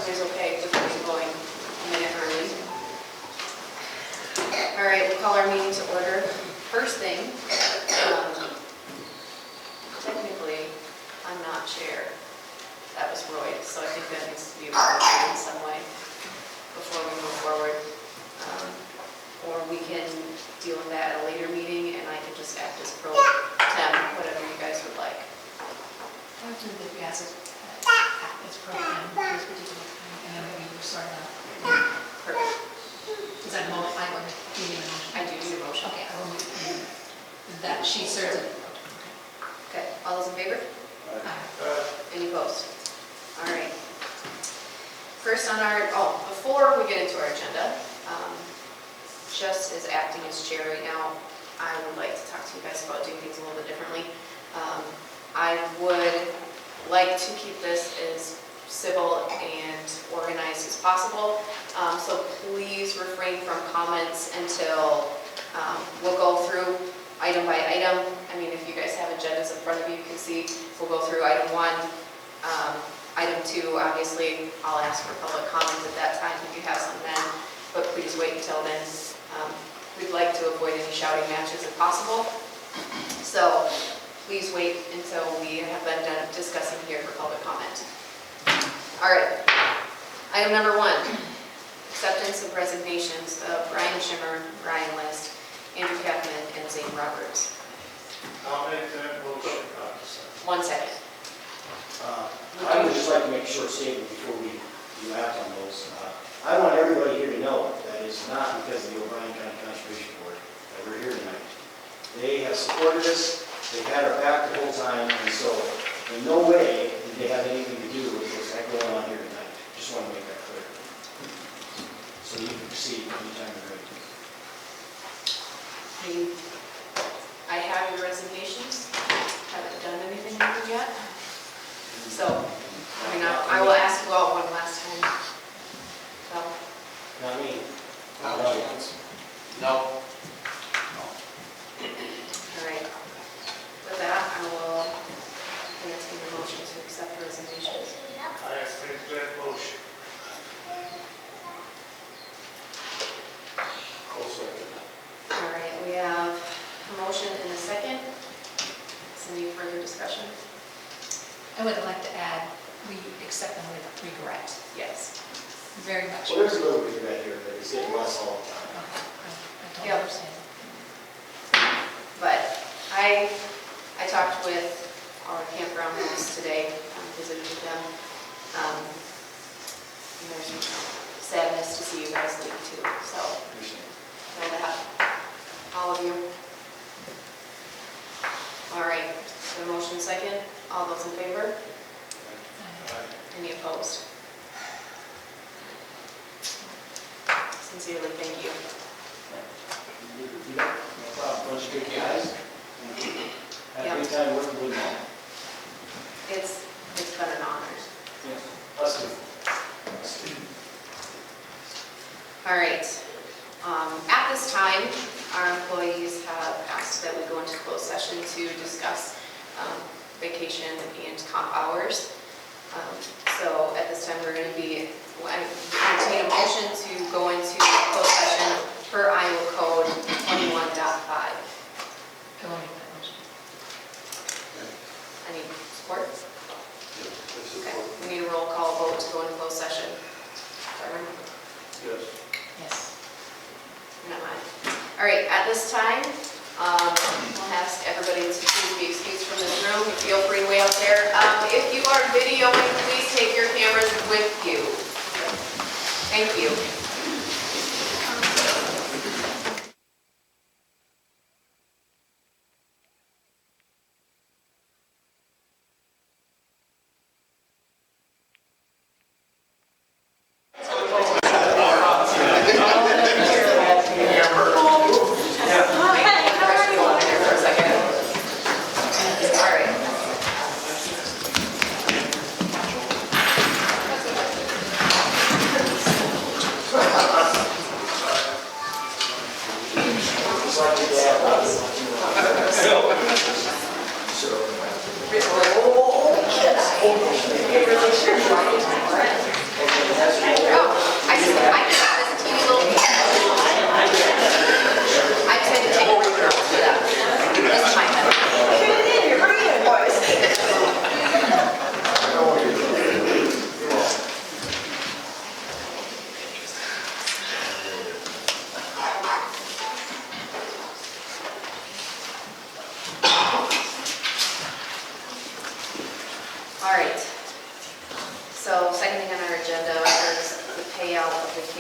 everybody's okay with me going a minute early. All right, we'll call our meeting to order. First thing, technically, I'm not chair. That was Roy, so I think that needs to be recorded in some way before we move forward. Or we can deal with that at a later meeting, and I can just act as pro tem, whatever you guys would like. I would do the gas as pro tem this particular time, and then maybe we'll start out. Perfect. Is that a motion? I want to give you a motion. I do need a motion. Okay, I will move that she serves it. Okay, all those in favor? Any opposed? All right. First on our, before we get into our agenda, just as acting as chair right now, I would like to talk to you guys about doing things a little bit differently. I would like to keep this as civil and organized as possible. So please refrain from comments until we'll go through item by item. I mean, if you guys have agendas in front of you, you can see we'll go through item 1. Item 2, obviously, I'll ask for public comment at that time if you have some then, but please wait until then. We'd like to avoid any shouting matches if possible. So please wait until we have been done discussing here for public comment. All right. Item number 1, acceptance of resignations of Brian Schimmer, Ryan List, Andrew Kaufman, and Zane Roberts. I'll make that motion. 1 second. I would just like to make a short statement before we act on those. I want everybody here to know that it's not because of the O'Brien County Conservation Board that we're here tonight. They have supported us, they've had our back the whole time, and so in no way did they have anything to do with what's going on here tonight. Just want to make that clear. So you can proceed anytime you're ready. I have your resignations. Haven't done anything with them yet. So, I mean, I will ask you all one last time. So. Not me. No. All right. With that, I will entertain a motion to accept resignations. I make that motion. Also. All right, we have a motion and a second. Is there any further discussion? I would like to add, we accept them with regret, Yes. very much. Well, there's a little regret here, but it's getting less all the time. Okay, I totally Yep. understand. But I talked with our campground hosts today, visited with them. And there's sadness to see you guys leave too, so know that, all of you. All right, the motion second, all those in favor? Any opposed? Sincerely, thank you. You got no problem. Bunch of good guys. Had a good time working with them. It's been an honor. Yeah. Us too. All right. At this time, our employees have asked that we go into closed session to discuss vacation and comp hours. So at this time, we're going to be entertain a motion to go into closed session per Iowa Code 21.5. I will make that motion. Any support? Okay. We need a roll call vote to go into closed session. Sorry. Yes. Yes. No, all right, at this time, I'll ask everybody to please be excused from this room. Feel free to wait out there. If you are videoing, please take your cameras with you. Thank you.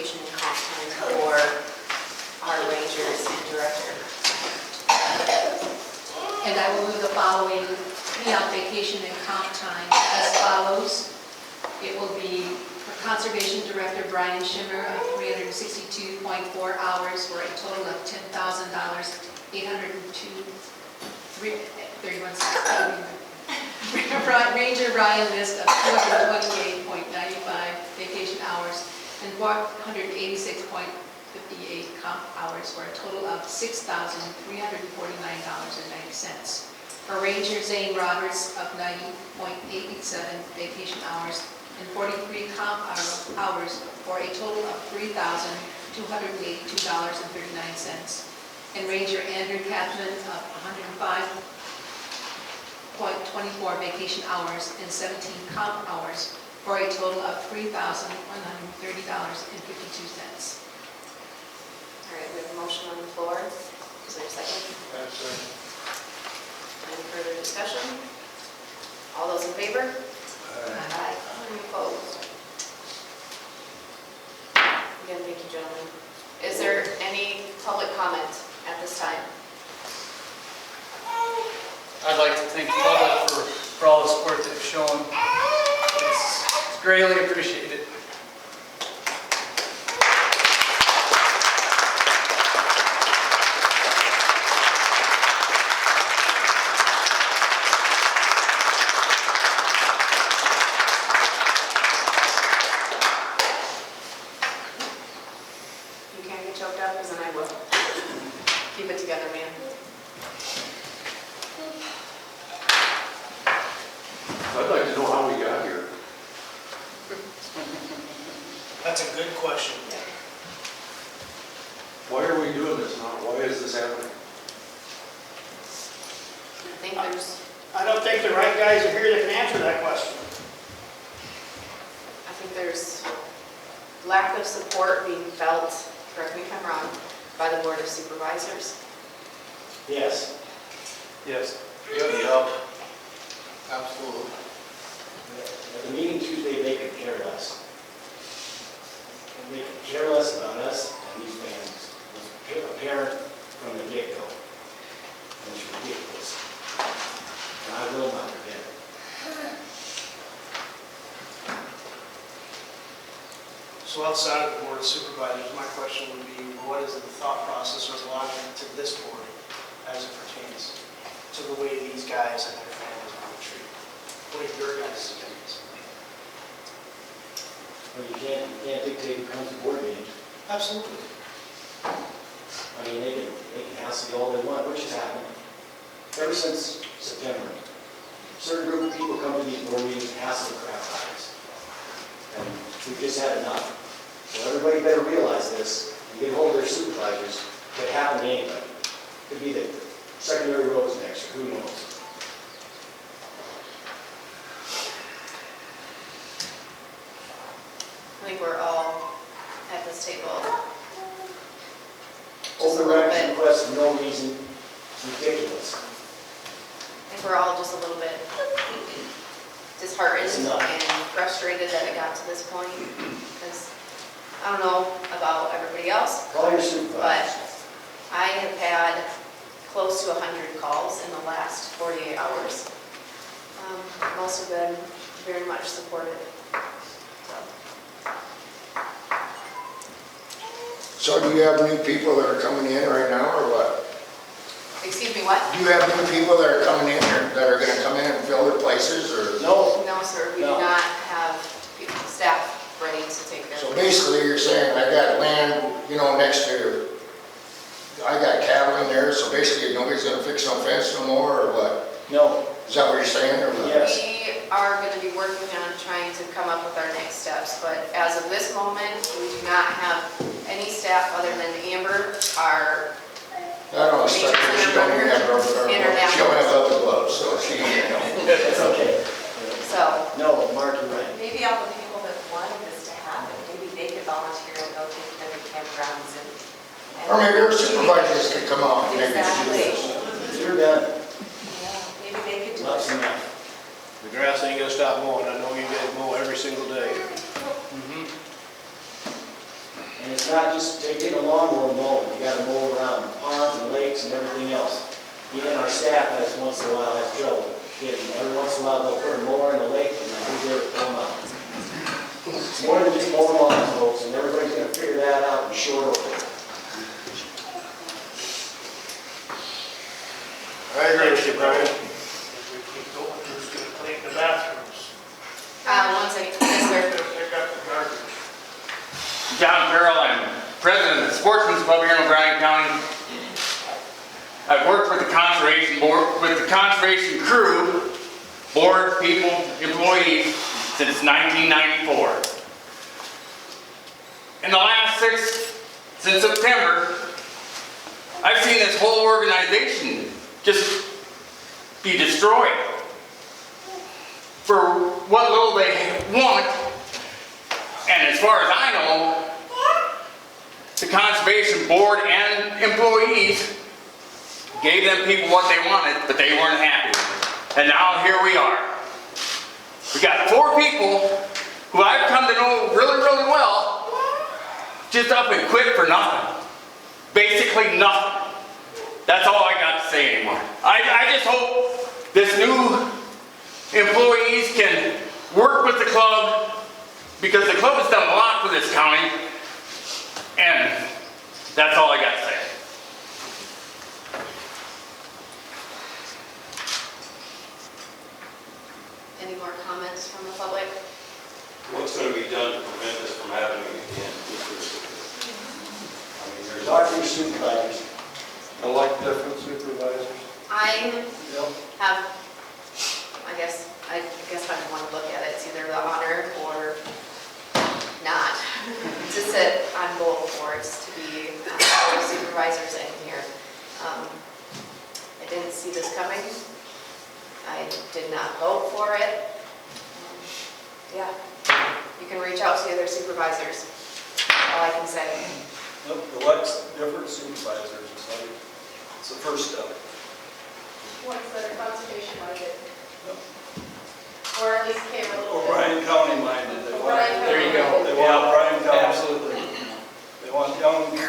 vacation and comp time for our rangers and director. And I will move the following payout vacation and comp time as follows. It will be for Conservation Director Brian Schimmer of 362.4 hours for a total of $10,000, 31 cents. Ranger Ryan List of 228.95 vacation hours and 486.58 comp hours for a total of $6,349.90. For Ranger Zane Roberts of 90.87 vacation hours and 43 comp hours for a total of $3,282.39. And Ranger Andrew Kathman of 105.24 vacation hours and 17 comp hours for a total of $3,130.52. All right, we have a motion on the floor. Is there a second? That's it. Any further discussion? All those in favor? Aye. Any opposed? Again, thank you, gentlemen. Is there any public comment at this time? I'd like to thank the public for all the support they've shown. It's greatly appreciated. You can't get choked up, because then I will. Keep it together, man. I'd like to know how we got here. That's a good question. Why are we doing this now? Why is this happening? I think there's, I don't think the right guys are here that can answer that question. I think there's lack of support being felt, correct me if I'm wrong, by the Board of Supervisors. Yes. Yes. Yep. Absolutely. At the meeting Tuesday, they could care less. They could care less about us and these families. It was apparent from the get-go. It was ridiculous. And I will not forget it. So outside of the Board of Supervisors, my question would be, what is the thought process or logic to this board as it pertains to the way these guys and their families are treated? What are your guys' opinions? Well, you can't dictate who comes to board meetings. Absolutely. I mean, they can hassle you all they want, which has happened ever since September. A certain group of people come to these board meetings and hassle the crap out of us. And we've just had enough. So everybody better realize this and get hold of their supervisors. It could happen to anybody. Could be the secondary roads next, or who knows. I think we're all at this table. Overreaction requests for no reason, it's ridiculous. I think we're all just a little bit disheartened It's enough. and frustrated that it got to this point. Because I don't know about everybody else, Call your but supervisors. I have had close to 100 calls in the last 48 hours. Most of them very much supportive. So do you have new people that are coming in right now, or what? Excuse me, what? Do you have new people that are coming in, or that are gonna come in and fill their places, or? No, No, sir, we do No. not have staff ready to take care So of it. basically, you're saying, I got land, you know, next to, I got cattle in there, so basically, nobody's gonna fix no fence no more, or what? no, Is that what you're saying, or what? Yes. We are going to be working on trying to come up with our next steps, but as of this moment, we do not have any staff other than Amber, our I don't know, she don't even have rubber, she don't have rubber gloves, so she, you know. it's okay. so. No, Mark, you're right. Maybe all the people that wanted this to happen, maybe they could volunteer and go take them to campgrounds and. Or maybe our supervisors could come out and maybe do Exactly. this. You're done. Yeah, maybe they could do Enough's it. enough. The grass ain't gonna stop mowing. I know you guys mow every single day. not just taking a lawnmower and mowing, you gotta mow around ponds and lakes and everything else. Even our staff has once in a while has trouble getting, every once in a while they'll put a mower in the lake and then who's there to pull them out. It's more than just mowing lawns, folks, and everybody's gonna figure that out in short order. I agree with you, Brian. If we keep going, who's gonna clean the bathrooms? 1 second, yes, sir. Pick up the garbage. John Farrell, I'm president of the Sportsman's Club here in O'Brien County. I've worked with the conservation board, with the conservation crew, board, people, employees, since 1994. In the last since September, I've seen this whole organization just be destroyed for what little they want. And as far as I know, the conservation board and employees gave them people what they wanted, but they weren't happy with it. And now here we are. We got 4 people who I've come to know really, really well, just up and quit for nothing. Basically nothing. That's all I got to say anymore. I just hope this new employees can work with the club, because the club has done a lot for this county, and that's all I got to say. Any more comments from the public? What's going to be done to prevent this from happening again? Talk to your supervisors. Elect different supervisors. I have, I guess I want to look at it, it's either the honor or not, to sit on both boards, to be supervisors in here. I didn't see this coming. I did not vote for it. Yeah, you can reach out to the other supervisors, all I can say. Elect different supervisors, it's the first step. Ones that are conservation minded. Or at least care a little bit. O'Brien County minded. There you go. They want O'Brien County. Absolutely. They want jobs in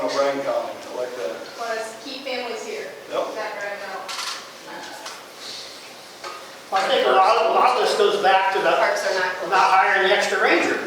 O'Brien County, I like that. Want to keep families here. Yep. That right now. I think a lot of this goes back to Parks are not closed. not hiring the extra ranger.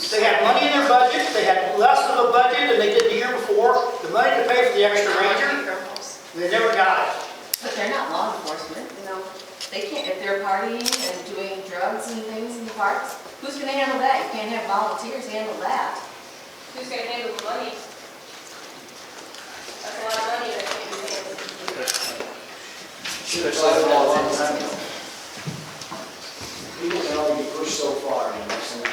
They had money in their budget, they had less of a budget than they did the year before, the money to pay for the extra ranger, they never got it. But they're not law enforcement. No. They can't, if they're partying and doing drugs and things in the parks, who's gonna handle that? You can't have volunteers handle that. Who's going to handle the money? That's a lot of money that can't be handled. Should have thought of that a long time ago. People can only be pushed so far, you know, so.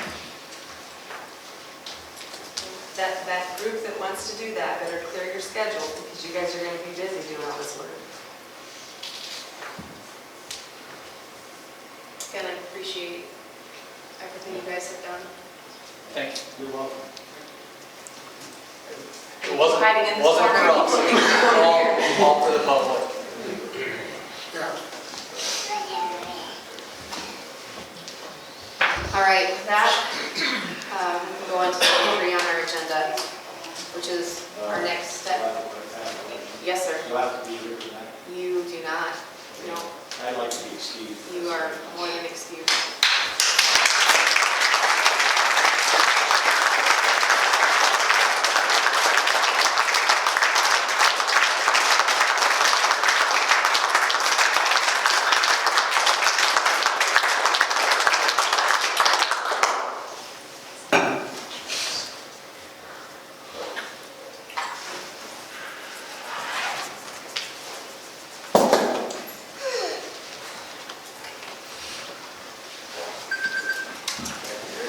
That group that wants to do that better clear your schedule, because you guys are gonna be busy doing all this work. Again, I appreciate everything you guys have done. Thank you. You're welcome. It wasn't Hiding in the for corner. us, all for the public. All right, that, we'll go on to the 3 on our agenda, which is our next step. Yes, sir. You have to be here tonight. You do not, no, I'd like to be excused. you are more than excused.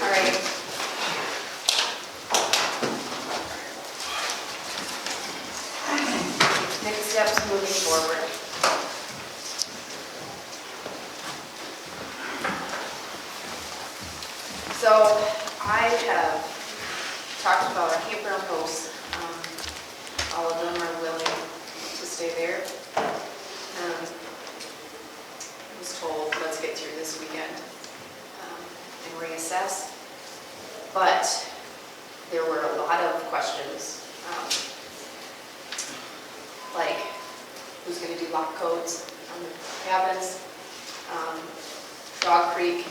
All right. Next steps moving forward. So I have talked about our campground hosts. All of them are willing to stay there. I was told, let's get through this weekend and reassess. But there were a lot of questions, like who's going to do lock codes on the cabins. Dog Creek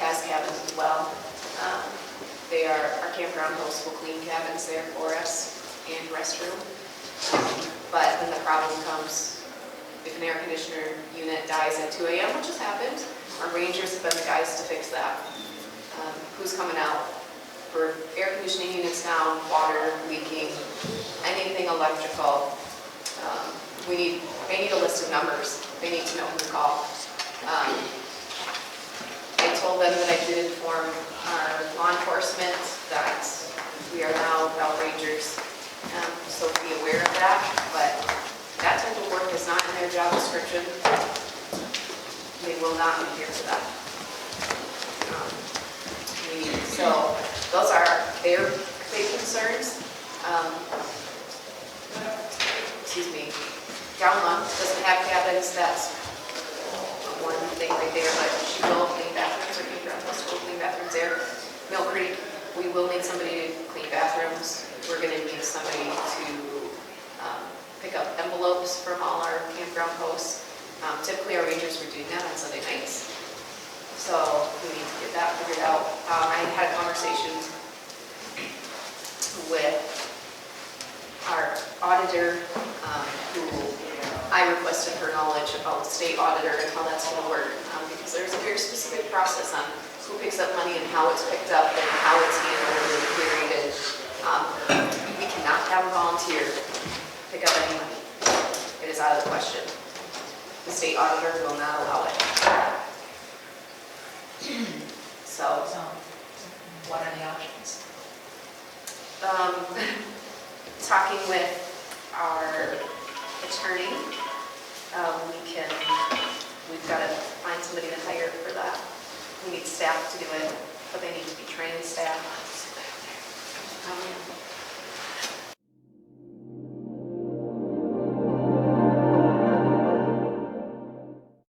has cabins as well. Our campground hosts will clean cabins there for us and restroom. But then the problem comes if an air conditioner unit dies at 2 a.m., which has happened. Our rangers have been the guys to fix that. Who's coming out for air conditioning units down, water leaking, anything electrical. They need a list of numbers. They need to know who to call. I told them that I did inform our law enforcement that we are now Bell Rangers, so be aware of that. But that type of work is not in their job description. They will not be here for that. So those are their big concerns. Excuse me. Downland doesn't have cabins. That's one thing right there, but she will clean bathrooms, or campground host will clean bathrooms there. Mill Creek, we will need somebody to clean bathrooms. We're going to need somebody to pick up envelopes from all our campground hosts. Typically, our rangers were doing that on Sunday nights. So we need to get that figured out. I had a conversation with our auditor, who I requested her knowledge about the state auditor and how that's going to work, because there's a very specific process on who picks up money and how it's picked up and how it's handled and queried. And we cannot have a volunteer pick up any money. It is out of the question. The state auditor will not allow it. So, what are the options? Talking with our attorney, we've got to find somebody to hire for that. We need staff to do it, but they need to be trained staff.